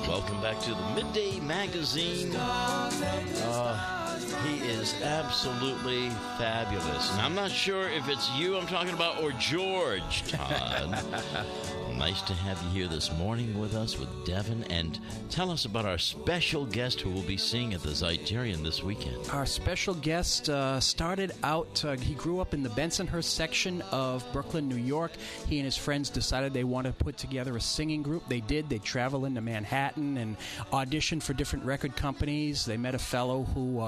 Welcome back to the Midday Magazine. He is absolutely fabulous. And I'm not sure if it's you I'm talking about or George, Todd. Nice to have you here this morning with us, with Devin. And tell us about our special guest who will be singing at the Zeiterion this weekend. Our special guest started out, he grew up in the Bensonhurst section of Brooklyn, New York. He and his friends decided they wanted to put together a singing group. They did. They traveled into Manhattan and auditioned for different record companies. They met a fellow who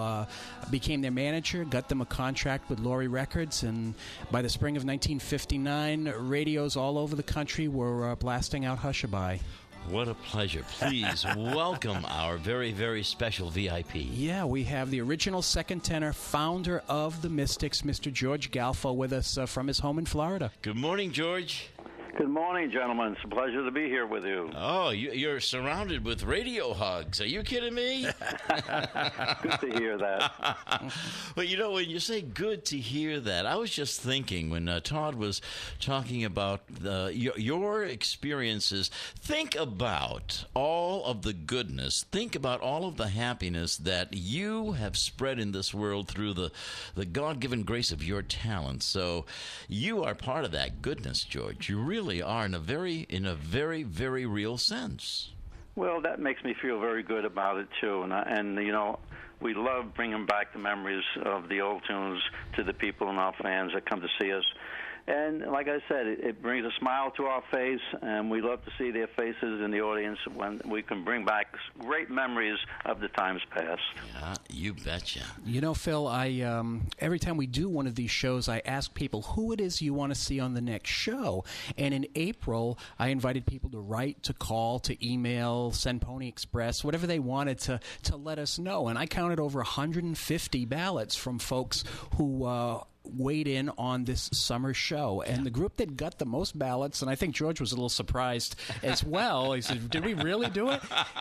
became their manager, got them a contract with Laurie Records, and by the spring of 1959, radios all over the country were blasting out Hushabye. What a pleasure. Please welcome our very, very special VIP. Yeah, we have the original second tenor, founder of the Mystics, Mr. George Galfo, with us from his home in Florida. Good morning, George. Good morning, gentlemen. It's a pleasure to be here with you. Oh, you're surrounded with radio hugs. Are you kidding me? Good to hear that. Well, you know, when you say good to hear that, I was just thinking when Todd was talking about your experiences, think about all of the goodness, think about all of the happiness that you have spread in this world through the God-given grace of your talent. So you are part of that goodness, George. You really are in a very, very real sense. Well, that makes me feel very good about it too, and you know, we love bringing back the memories of the old tunes to the people and our fans that come to see us. And like I said, it brings a smile to our face, and we love to see their faces in the audience when we can bring back great memories of the times past. Yeah, you betcha. You know, Phil, every time we do one of these shows, I ask people who it is you want to see on the next show. And in April, I invited people to write, to call, to email, send Pony Express, whatever they wanted to let us know. And I counted over 150 ballots from folks who weighed in on this summer show. And the group that got the most ballots, and I think George was a little surprised as well. He said, did we really do it?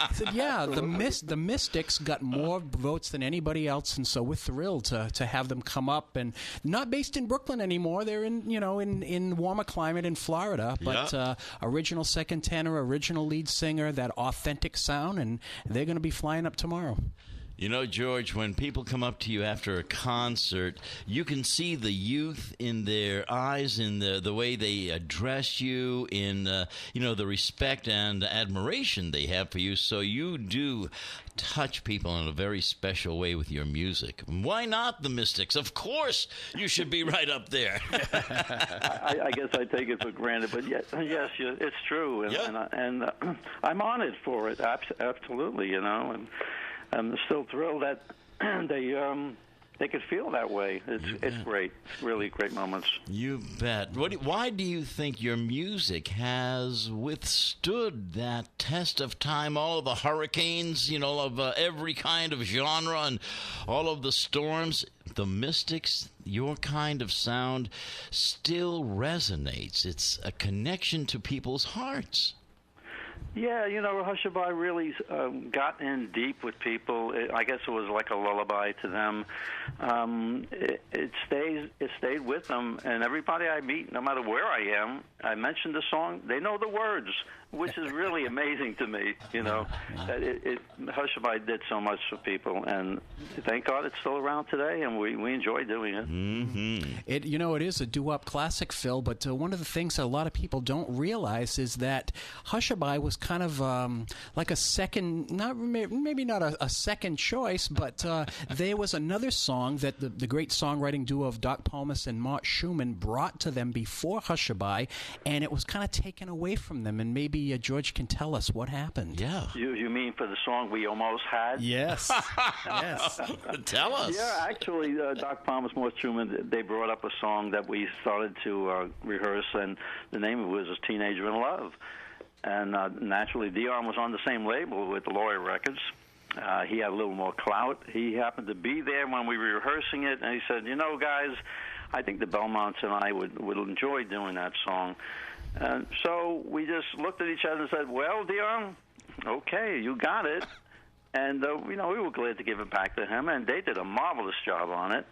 He said, yeah, the Mystics got more votes than anybody else, and so we're thrilled to have them come up. And not based in Brooklyn anymore. They're in warmer climate in Florida. But original second tenor, original lead singer, that authentic sound, and they're going to be flying up tomorrow. You know, George, when people come up to you after a concert, you can see the youth in their eyes, in the way they address you, in the respect and admiration they have for you. So you do touch people in a very special way with your music. Why not the Mystics? Of course, you should be right up there. I guess I take it for granted, but yes, it's true, and I'm honored for it. Absolutely, you know. And I'm still thrilled that they could feel that way. It's great. It's really great moments. You bet. Why do you think your music has withstood that test of time, all of the hurricanes, of every kind of genre and all of the storms? The Mystics, your kind of sound still resonates. It's a connection to people's hearts. Yeah, Hushabye really got in deep with people. I guess it was like a lullaby to them. It stayed with them, and everybody I meet, no matter where I am, I mention the song, they know the words, which is really amazing to me. That Hushabye did so much for people, and thank God it's still around today, and we enjoy doing it. Mm-hmm. It is a doo-wop classic, Phil, but one of the things that a lot of people don't realize is that Hushabye was kind of like a second, maybe not a second choice, but there was another song that the great songwriting duo of Doc Pomus and Mart Schumann brought to them before Hushabye, and it was kind of taken away from them. And maybe George can tell us what happened. Yeah. You mean for the song We Almost Had? Yes. Yes. Tell us. Yeah, actually, Doc Pomus, Mart Schumann, they brought up a song that we started to rehearse, and the name of it was Teenager in Love. And naturally, Dion was on the same label with the Laurie Records. He had a little more clout. He happened to be there when we were rehearsing it, and he said, guys, I think the Belmonts and I would enjoy doing that song. And so we just looked at each other and said, well, Dion, okay, you got it. And, we were glad to give it back to him, and they did a marvelous job on it.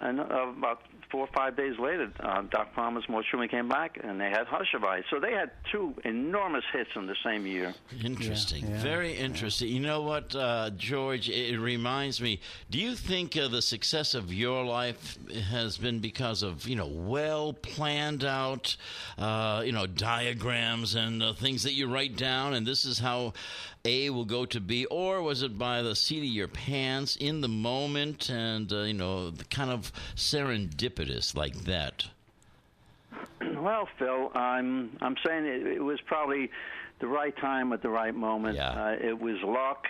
And about 4 or 5 days later, Doc Palmer's More Truman came back, and they had Hushabye. So they had 2 enormous hits in the same year. Interesting. Yeah. Very interesting. You know what, George, it reminds me, do you think the success of your life has been because of, well-planned out, diagrams and things that you write down, and this is how A will go to B, or was it by the seat of your pants in the moment and, kind of serendipitous like that? Well, Phil, I'm saying it was probably the right time at the right moment. Yeah. It was luck.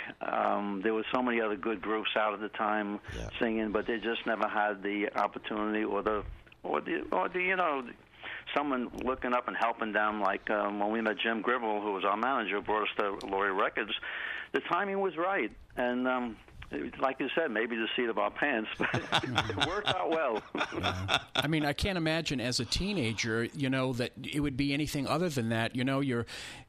There were so many other good groups out at the time singing, but they just never had the opportunity or the someone looking up and helping them. Like when we met Jim Gribble, who was our manager, brought us to Laurie Records. The timing was right, and like you said, maybe the seat of our pants, but it worked out well. I mean, I can't imagine as a teenager, that it would be anything other than that. You're,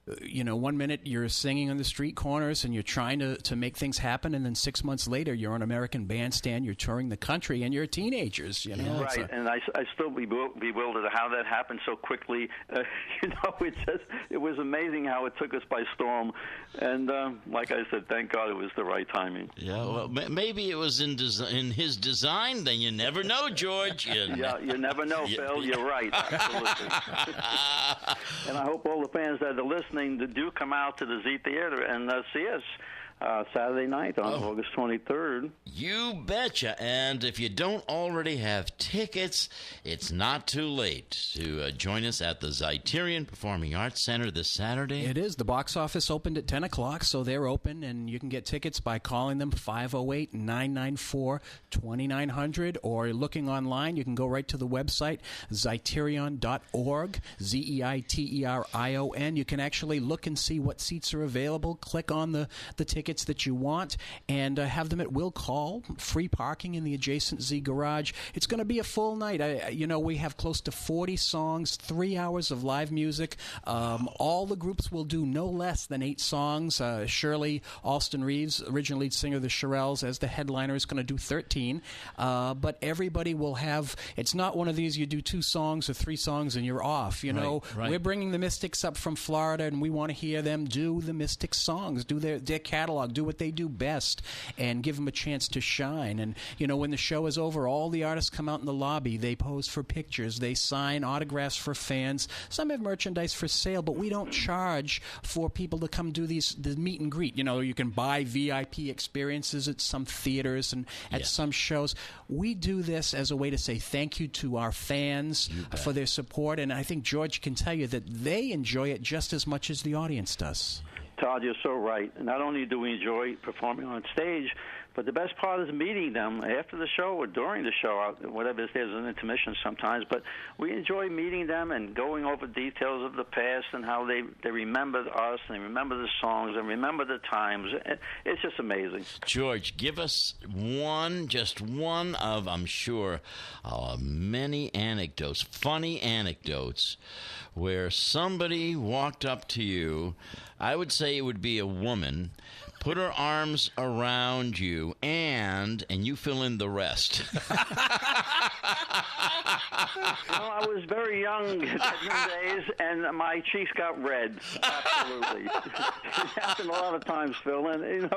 1 minute you're singing on the street corners and you're trying to make things happen, and then 6 months later you're on American Bandstand, you're touring the country, and you're teenagers. Right, and I still bewildered how that happened so quickly. It was amazing how it took us by storm, and like I said, thank God it was the right timing. Yeah, well, maybe it was in his design. Then you never know, George. You never know, Phil. You're right, absolutely. And I hope all the fans that are listening do come out to the Z Theater and see us Saturday night on August 23rd. You betcha. And if you don't already have tickets, it's not too late to join us at the Zeiterion Performing Arts Center this Saturday. It is. The box office opened at 10 o'clock, so they're open, and you can get tickets by calling them 508-994-2900, or looking online. You can go right to the website, zeiterion.org, Zeiterion. You can actually look and see what seats are available. Click on the tickets that you want, and have them at will call. Free parking in the adjacent Z Garage. It's going to be a full night. We have close to 40 songs, 3 hours of live music. All the groups will do no less than 8 songs. Shirley Alston Reeves, original lead singer of the Shirelles, as the headliner, is going to do 13. But everybody will have, it's not one of these you do 2 songs or 3 songs and you're off. Right. We're bringing the Mystics up from Florida, and we want to hear them do the Mystics songs, do their catalog, do what they do best, and give them a chance to shine. And, when the show is over, all the artists come out in the lobby. They pose for pictures. They sign autographs for fans. Some have merchandise for sale, but we don't charge for people to come do the meet and greet. You can buy VIP experiences at some theaters and at some shows. We do this as a way to say thank you to our fans for their support, and I think George can tell you that they enjoy it just as much as the audience does. Todd, you're so right. Not only do we enjoy performing on stage, but the best part is meeting them after the show or during the show, whatever, there's an intermission sometimes. But we enjoy meeting them and going over details of the past and how they remember us and remember the songs and remember the times. It's just amazing. George, give us just one of, I'm sure, many anecdotes, funny anecdotes, where somebody walked up to you. I would say it would be a woman, put her arms around you, and you fill in the rest. I was very young in those days, and my cheeks got red. Absolutely. It happened a lot of times, Phil, and, it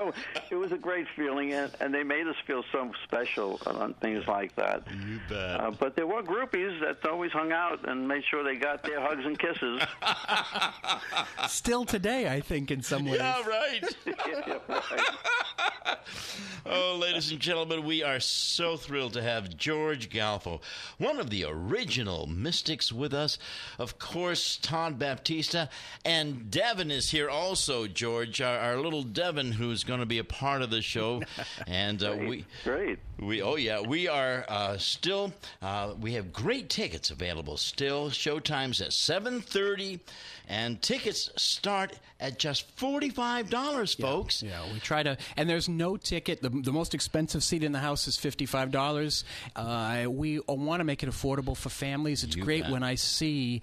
was a great feeling, and they made us feel so special on things like that. You bet. But there were groupies that always hung out and made sure they got their hugs and kisses. Still today, I think, in some ways. Yeah, right. Oh, ladies and gentlemen, we are so thrilled to have George Galfo, one of the original Mystics, with us. Of course, Todd Baptista, and Devin is here also, George, our little Devin, who's going to be a part of the show. And Great. We are still, we have great tickets available still. Showtime's at 7:30, and tickets start at just $45, folks. Yeah, we try to, and there's no ticket. The most expensive seat in the house is $55. We want to make it affordable for families. It's great when I see,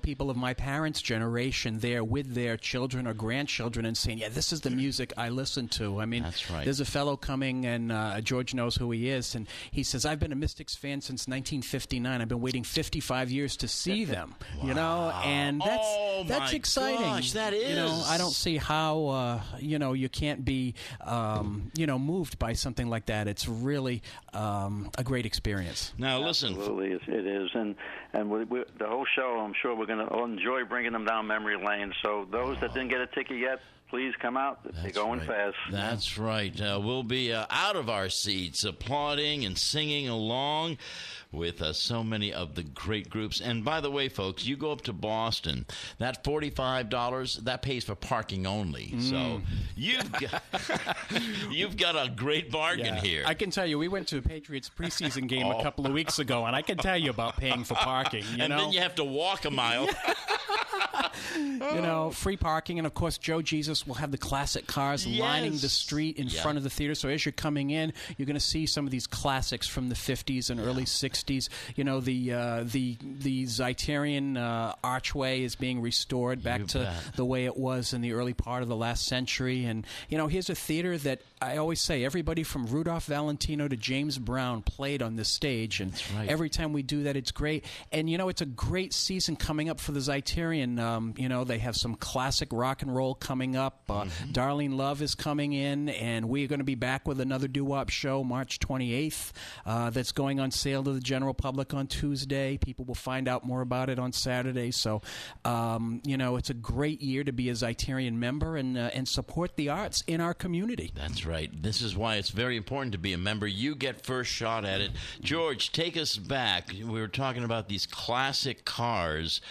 people of my parents' generation there with their children or grandchildren and saying, yeah, this is the music I listen to. I mean, that's right. There's a fellow coming, and George knows who he is, and he says, I've been a Mystics fan since 1959. I've been waiting 55 years to see them, and that's exciting. Gosh, that is. I don't see how, you can't be, moved by something like that. It's really a great experience. Now, listen. Absolutely, it is. And the whole show, I'm sure we're going to enjoy bringing them down memory lane. So those that didn't get a ticket yet, please come out. They're going fast. That's right. We'll be out of our seats applauding and singing along with so many of the great groups. And by the way, folks, you go up to Boston, that $45, that pays for parking only. So you've got a great bargain here. I can tell you, we went to a Patriots preseason game a couple of weeks ago, and I can tell you about paying for parking. Then you have to walk a mile. Free parking, and of course Joe Jesus will have the classic cars lining the street in front of the theater. So as you're coming in, you're going to see some of these classics from the 50s and early 60s. The Zeiterian archway is being restored back to the way it was in the early part of the last century. And here's a theater that I always say everybody from Rudolph Valentino to James Brown played on this stage, and every time we do that, it's great. And it's a great season coming up for the Zeiterian. They have some classic rock and roll coming up. Darlene Love is coming in, and we're going to be back with another Doo-wop show March 28th that's going on sale to the general public on Tuesday. People will find out more about it on Saturday. So, it's a great year to be a Zeiterian member and support the arts in our community. That's right. This is why it's very important to be a member. You get first shot at it. George, take us back. We were talking about these classic cars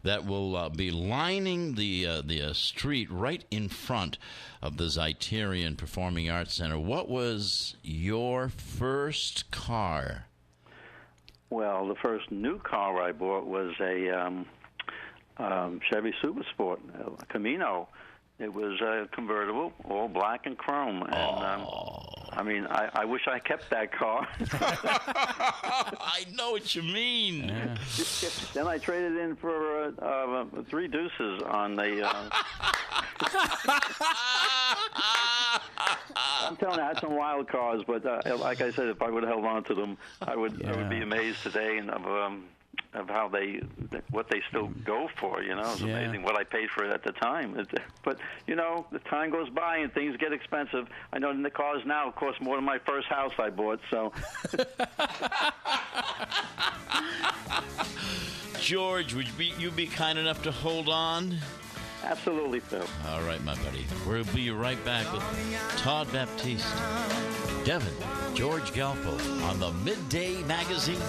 that will be lining the street right in front of the Zeiterian Performing Arts Center. What was your first car? Well, the first new car I bought was a Chevy Super Sport, a Camino. It was convertible, all black and chrome. And I wish I kept that car. I know what you mean. Yeah. Then I traded in for 3 Deuces on the... I'm telling you, I had some wild cars, but like I said, if I would have held on to them, I would be amazed today of how what they still go for. It's amazing what I paid for it at the time. But the time goes by and things get expensive. I know the cars now cost more than my first house I bought. So, George, would you be kind enough to hold on? Absolutely, Phil. All right, my buddy. We'll be right back with Todd Baptiste, Devin, George Galfo on the Midday Magazine.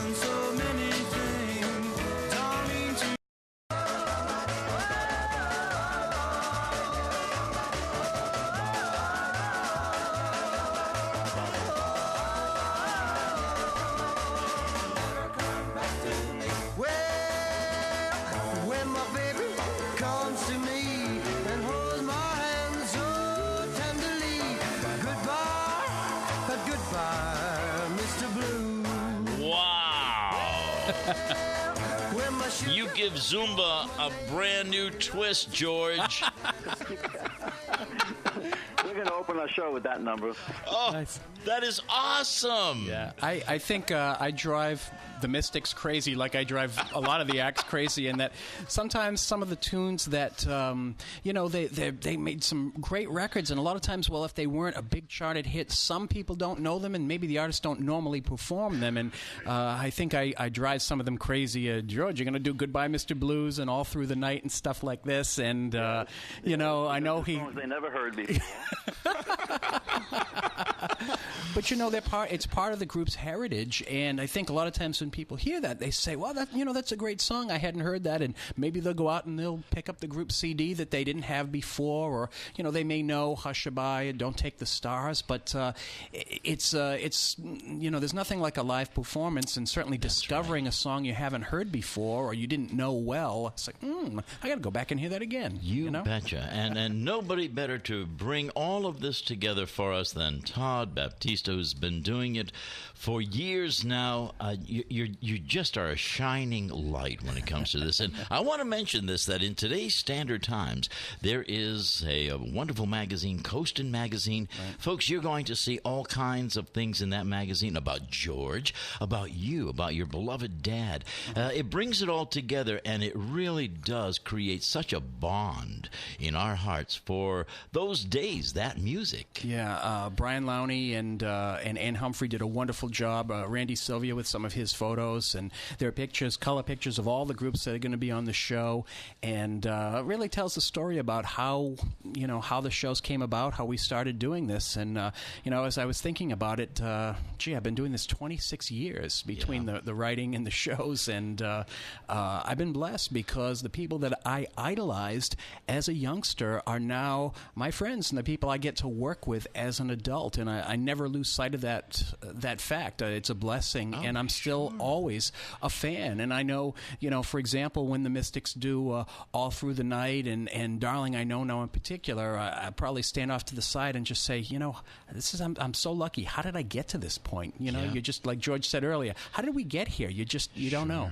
You give Zumba a brand new twist, George. We're going to open our show with that number. Oh, nice. That is awesome. Yeah, I think I drive the Mystics crazy like I drive a lot of the acts crazy, and that sometimes some of the tunes that, they made some great records, and a lot of times, if they weren't a big charted hit, some people don't know them, and maybe the artists don't normally perform them, and I think I drive some of them crazy. George, you're going to do Goodbye, Mr. Blues, and All Through the Night and stuff like this, and, I know he... Songs they never heard before. But it's part of the group's heritage, and I think a lot of times when people hear that, they say, "Well, that's a great song. I hadn't heard that," and maybe they'll go out and they'll pick up the group CD that they didn't have before, or they may know "Hushabye" and "Don't Take the Stars," but it's there's nothing like a live performance, and certainly discovering a song you haven't heard before or you didn't know well. It's like, I got to go back and hear that again. You betcha, and nobody better to bring all of this together for us than Todd Baptista, who's been doing it for years now. You just are a shining light when it comes to this. And I want to mention this, that in today's standard times, there is a wonderful magazine, Coastin' Magazine. Right. Folks, you're going to see all kinds of things in that magazine about George, about you, about your beloved dad. It brings it all together, and it really does create such a bond in our hearts for those days, that music. Yeah, Brian Lowney and Ann Humphrey did a wonderful job. Randy Sylvia with some of his photos, and there are pictures, color pictures of all the groups that are going to be on the show, and it really tells the story about how the shows came about, how we started doing this, and as I was thinking about it, I've been doing this 26 years between the writing and the shows, and I've been blessed because the people that I idolized as a youngster are now my friends and the people I get to work with as an adult, and I never lose sight of that fact. It's a blessing, and I'm still always a fan. And I know, for example, when the Mystics do All Through the Night and Darling I Know Now in particular, I probably stand off to the side and just say, I'm so lucky. How did I get to this point? You're just like George said earlier. How did we get here? You don't know.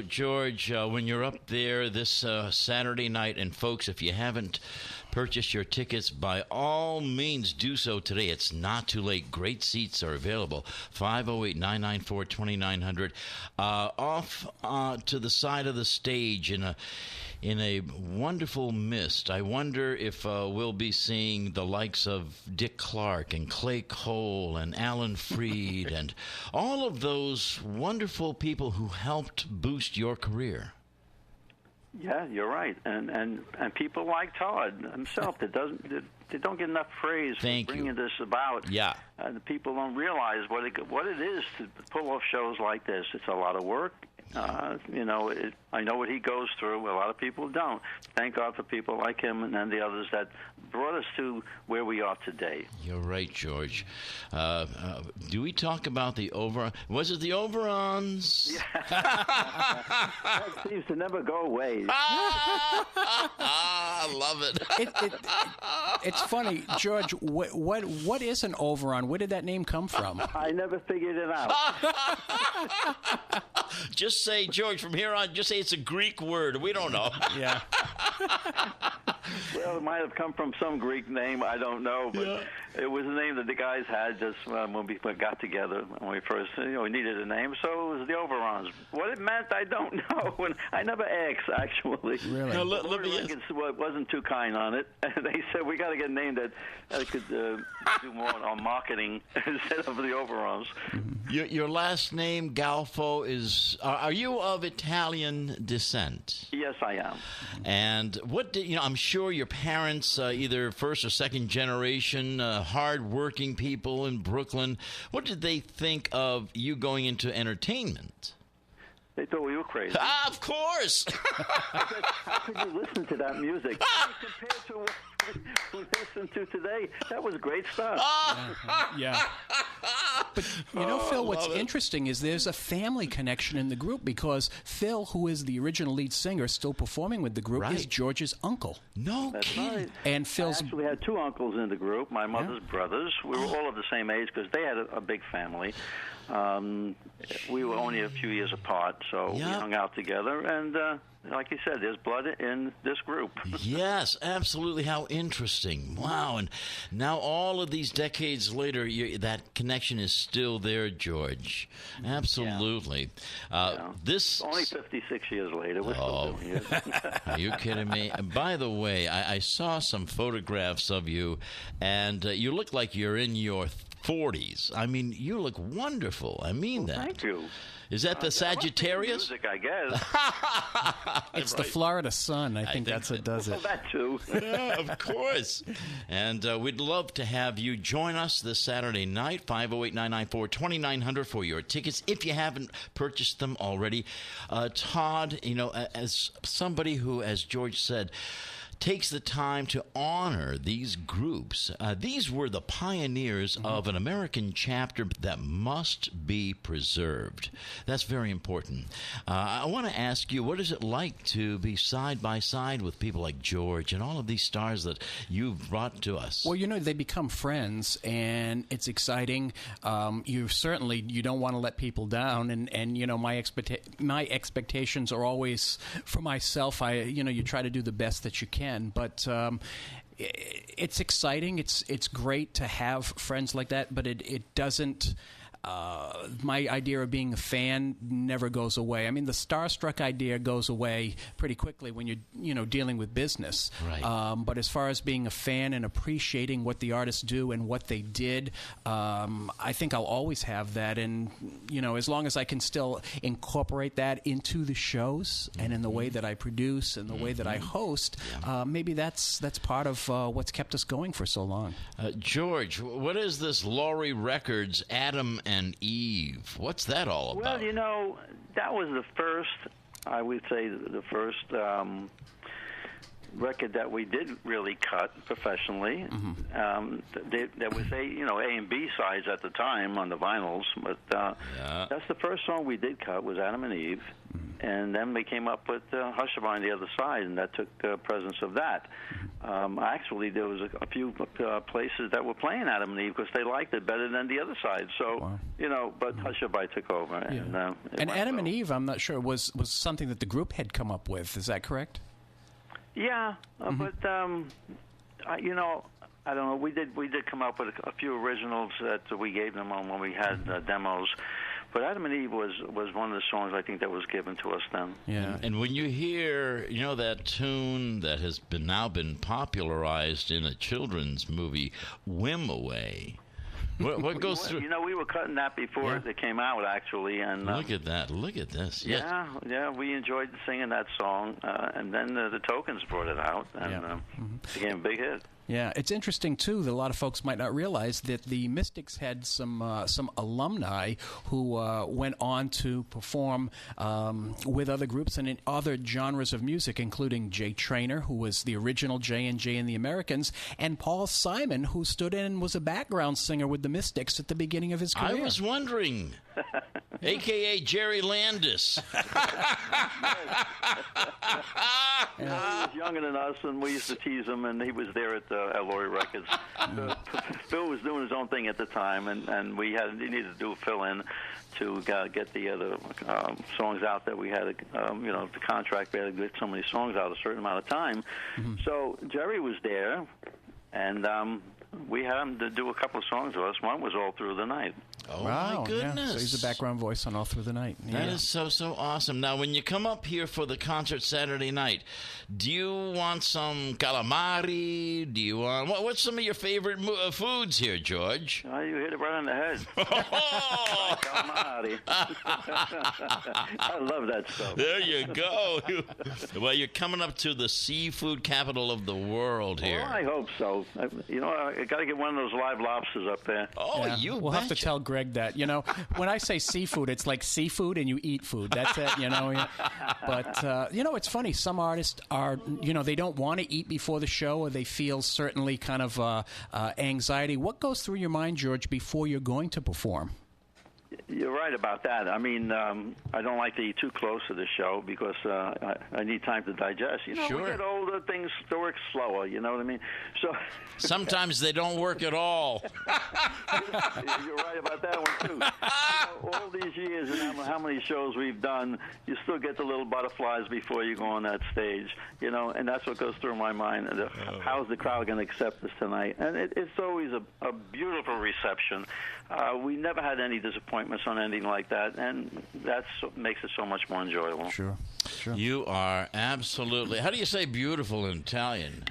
George, when you're up there this Saturday night, and folks, if you haven't purchased your tickets, by all means do so today. It's not too late. Great seats are available. 508-994-2900. Off to the side of the stage in a wonderful mist. I wonder if we'll be seeing the likes of Dick Clark and Clay Cole and Alan Freed and all of those wonderful people who helped boost your career. Yeah, you're right, and people like Todd himself that they don't get enough praise for bringing this about. Yeah, the people don't realize what it is to pull off shows like this. It's a lot of work. I know what he goes through. A lot of people don't. Thank God for people like him and the others that brought us to where we are today. You're right, George. Do we talk about the Was it the Overons? Yeah. That seems to never go away. I love it. It's funny, George. What is an Overon? Where did that name come from? I never figured it out. Just say, George, from here on, just say it's a Greek word. We don't know. Yeah. Well, it might have come from some Greek name. I don't know, but it was a name that the guys had just when we got together when we first, we needed a name. So it was the Overons. What it meant, I don't know. And I never asked, actually. Really? No, Lincoln wasn't too kind on it. They said we got to get a name that could do more on marketing instead of the Overons. Your last name, Galfo, is. Are you of Italian descent? Yes, I am. And what did I'm sure your parents, either first or second generation, hard-working people in Brooklyn. What did they think of you going into entertainment? They thought we were crazy. Of course. How could you listen to that music? Compared to what we listen to today, that was great stuff. Yeah. But, Phil, what's interesting is there's a family connection in the group because Phil, who is the original lead singer, still performing with the group, is George's uncle. No That's kidding. right. And Phil's... I actually had two uncles in the group, my mother's brothers. We were all of the same age because they had a big family. We were only a few years apart, so we hung out together, and like you said, there's blood in this group. Yes, absolutely. How interesting. Wow. And now all of these decades later, that connection is still there, George. Absolutely. This only 56 years later. We're still doing it. Are you kidding me? By the way, I saw some photographs of you, and you look like you're in your 40s. I mean, you look wonderful. I mean that. Thank you. Is that the Sagittarius? Music, I guess. It's the Florida sun. I think that's what does Well, it. that too. Yeah, of course. And we'd love to have you join us this Saturday night, 508-994-2900 for your tickets, if you haven't purchased them already. Todd, as somebody who, as George said, takes the time to honor these groups. These were the pioneers of an American chapter that must be preserved. That's very important. I want to ask you, what is it like to be side by side with people like George and all of these stars that you've brought to us? Well, they become friends, and it's exciting. You don't want to let people down, and my expectations are always for myself. You try to do the best that you can. But it's exciting. It's great to have friends like that, but it doesn't. My idea of being a fan never goes away. I mean, the starstruck idea goes away pretty quickly when you're dealing with business. Right. But as far as being a fan and appreciating what the artists do and what they did, I think I'll always have that. And as long as I can still incorporate that into the shows and in the way that I produce and the way that I host, maybe that's part of what's kept us going for so long. George, what is this Laurie Records Adam and Eve? What's that all about? Well, that was the first, I would say, the first record that we did really cut professionally. There was A and B sides at the time on the vinyls, but that's the first song we did cut was Adam and Eve, and then we came up with Hushabye on the other side, and that took precedence of that. Actually, there was a few places that were playing Adam and Eve because they liked it better than the other side. So, but Hushabye took over. Yeah. And Adam and Eve, I'm not sure, was something that the group had come up with. Is that correct? Yeah, but I don't know. We did come up with a few originals that we gave them on when we had demos. But Adam and Eve was one of the songs I think that was given to us then. Yeah. And when you hear, that tune that has now been popularized in a children's movie, "Whim Away," what goes through? We were cutting that before it came out, actually. And look at that! Look at this! Yes. Yeah. We enjoyed singing that song, and then the Tokens brought it out, and it became a big hit. Yeah, it's interesting too that a lot of folks might not realize that the Mystics had some alumni who went on to perform with other groups and in other genres of music, including Jay Traynor, who was the original J&J and the Americans, and Paul Simon, who stood in and was a background singer with the Mystics at the beginning of his career. I was wondering, a.k.a. Jerry Landis. He was younger than us, and we used to tease him, and he was there at Laurie Records. Phil was doing his own thing at the time, and he needed to do a fill-in to get the other songs out that we had. The contract, we had to get so many songs out a certain amount of time. So Jerry was there, and we had him to do a couple of songs with us. One was All Through the Night. Oh, wow, my goodness. Yeah. So he's a background voice on All Through the Night. That is so awesome. Now, when you come up here for the concert Saturday night, do you want some calamari? Do you want... What's some of your favorite foods here, George? Oh, you hit it right on the head. Calamari. I love that stuff. There you go. Well, you're coming up to the seafood capital of the world here. Well, I hope so. I got to get one of those live lobsters up there. Oh, yeah. you We'll have to tell Greg that. When I say seafood, it's like seafood and you eat food. That's it, But, it's funny. Some artists are, they don't want to eat before the show, or they feel certainly kind of anxiety. What goes through your mind, George, before you're going to perform? You're right about that. I mean, I don't like to eat too close to the show because I need time to digest. Sure. We get older, things work slower, you know what I mean? So sometimes they don't work at all. You're right about that one, too. All these years and how many shows we've done, you still get the little butterflies before you go on that stage, and that's what goes through my mind. How's the crowd going to accept this tonight? And it's always a beautiful reception. We never had any disappointments on anything like that, and that makes it so much more enjoyable. Sure. You are absolutely... How do you say beautiful in Italian?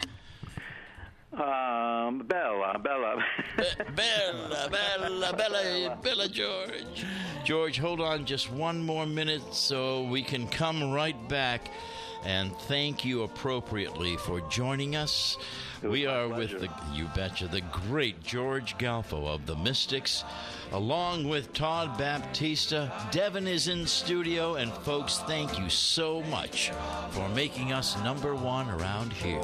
Bella. Bella, George. George, hold on just one more minute so we can come right back and thank you appropriately for joining us. We are with you betcha, the great George Galfo of the Mystics, along with Todd Baptista. Devin is in studio, and folks, thank you so much for making us number one around here.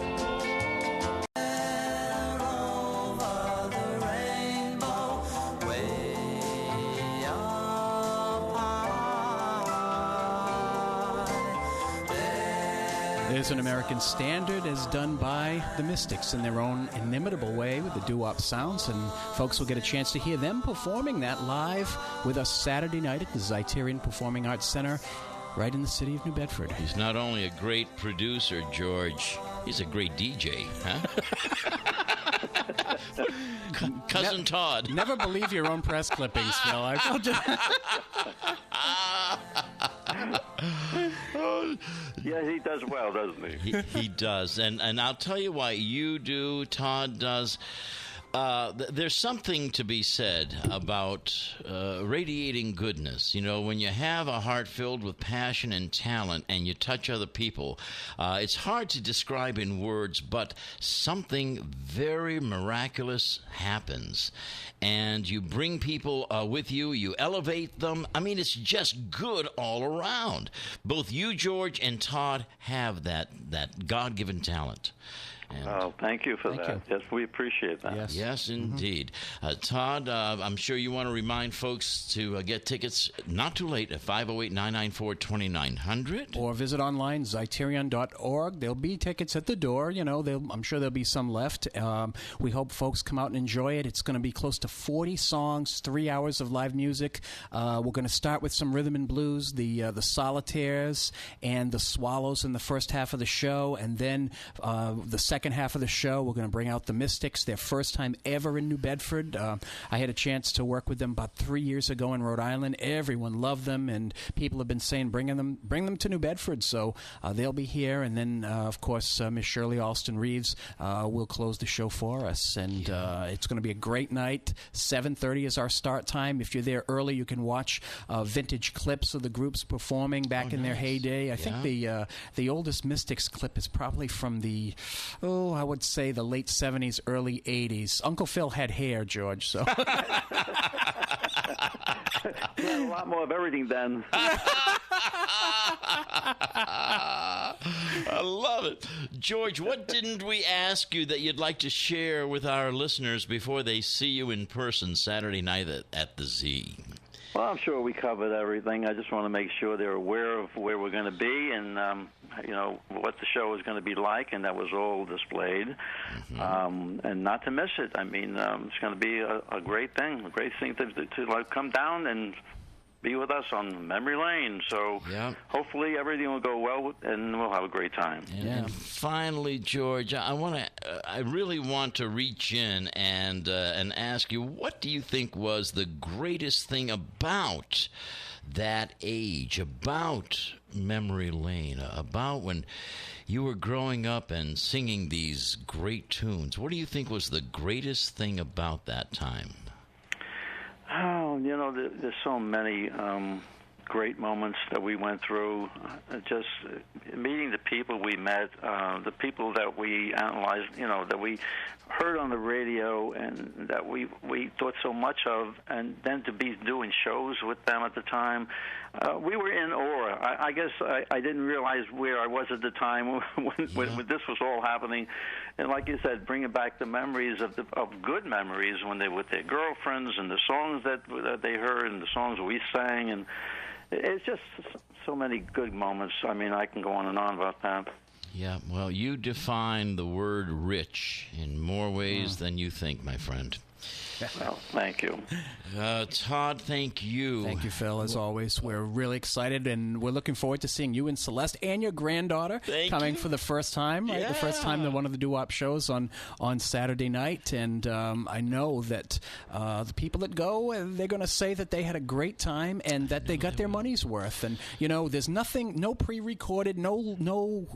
There's an American Standard as done by the Mystics in their own inimitable way with the doo-wop sounds, and folks will get a chance to hear them performing that live with us Saturday night at the Zeiterion Performing Arts Center right in the city of New Bedford. He's not only a great producer, George, he's a great DJ, huh? Cousin Todd. Never believe your own press clippings, Phil. I told you. Yeah, he does well, doesn't he? He does. And I'll tell you why you do, Todd does. There's something to be said about radiating goodness. You know, when you have a heart filled with passion and talent and you touch other people, it's hard to describe in words, but something very miraculous happens. And you bring people with you, you elevate them. I mean, it's just good all around. Both you, George, and Todd have that God-given talent. And thank you for that. Yes, we appreciate that. Yes, indeed. Todd, I'm sure you want to remind folks to get tickets not too late at 508-994-2900. Or visit online, Zeiterion.org. There'll be tickets at the door. You know, I'm sure there'll be some left. We hope folks come out and enjoy it. It's going to be close to 40 songs, 3 hours of live music. We're going to start with some rhythm and blues, the Solitaires and the Swallows in the first half of the show, and then the second half of the show, we're going to bring out the Mystics, their first time ever in New Bedford. I had a chance to work with them about 3 years ago in Rhode Island. Everyone loved them, and people have been saying bring them to New Bedford. So they'll be here, and then of course Miss Shirley Alston Reeves will close the show for us, and it's going to be a great night. 7:30 is our start time. If you're there early, you can watch vintage clips of the groups performing back in their heyday. I think the oldest Mystics clip is probably from the I would say the late 70s, early 80s. Uncle Phil had hair, George, so. A lot more of everything then. I love it. George, what didn't we ask you that you'd like to share with our listeners before they see you in person Saturday night at the Z? Well, I'm sure we covered everything. I just want to make sure they're aware of where we're going to be and, what the show is going to be like, and that was all displayed. And not to miss it. I mean, it's going to be a great thing, to come down and be with us on memory lane. So hopefully everything will go well, and we'll have a great time. And finally, George, I really want to reach in and ask you, what do you think was the greatest thing about that age, about memory lane, about when you were growing up and singing these great tunes? What do you think was the greatest thing about that time? Oh, there's so many great moments that we went through. Just meeting the people we met, the people that we analyzed, that we heard on the radio and that we thought so much of, and then to be doing shows with them at the time. We were in awe. I guess I didn't realize where I was at the time when this was all happening. And like you said, bringing back the memories of good memories when they were with their girlfriends and the songs that they heard and the songs we sang. And it's just so many good moments. I mean, I can go on and on about that. Yeah, well, you define the word rich in more ways than you think, my friend. Well, thank you. Todd, thank you. Thank you, Phil, as always. We're really excited, and we're looking forward to seeing you and Celeste and your granddaughter coming for the first time, right? The first time to one of the doo-wop shows on Saturday night. And I know that the people that go, they're going to say that they had a great time and that they got their money's worth. And, there's nothing, no pre-recorded, no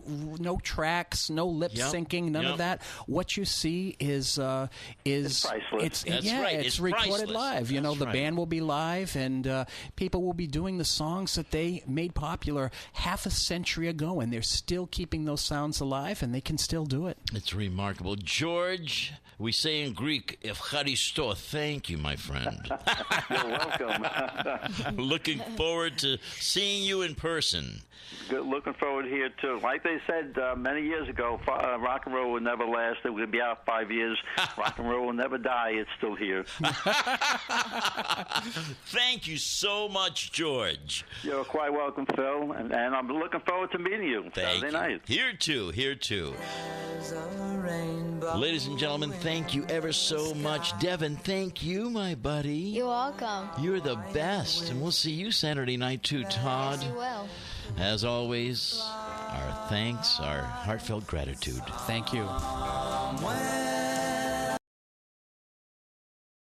tracks, no lip syncing, none of that. What you see is priceless. It's recorded priceless. live. You know, That's the right. band will be live, and people will be doing the songs that they made popular half a century ago, and they're still keeping those sounds alive, and they can still do it. It's remarkable. George, we say in Greek, Evcharisto, thank you, my friend. You're welcome. Looking forward to seeing you in person. Good, looking forward here, too. Like they said many years ago, rock and roll will never last. It will be out 5 years. Rock and roll will never die. It's still here. Thank you so much, George. You're quite welcome, Phil. And I'm looking forward to meeting you Saturday night. Here, too. Ladies and gentlemen, thank you ever so much. Devin, thank you, my buddy. You're welcome. You're the best. And we'll see you Saturday night, too, Todd. Yes, you will. As always, our thanks, our heartfelt gratitude. Thank you.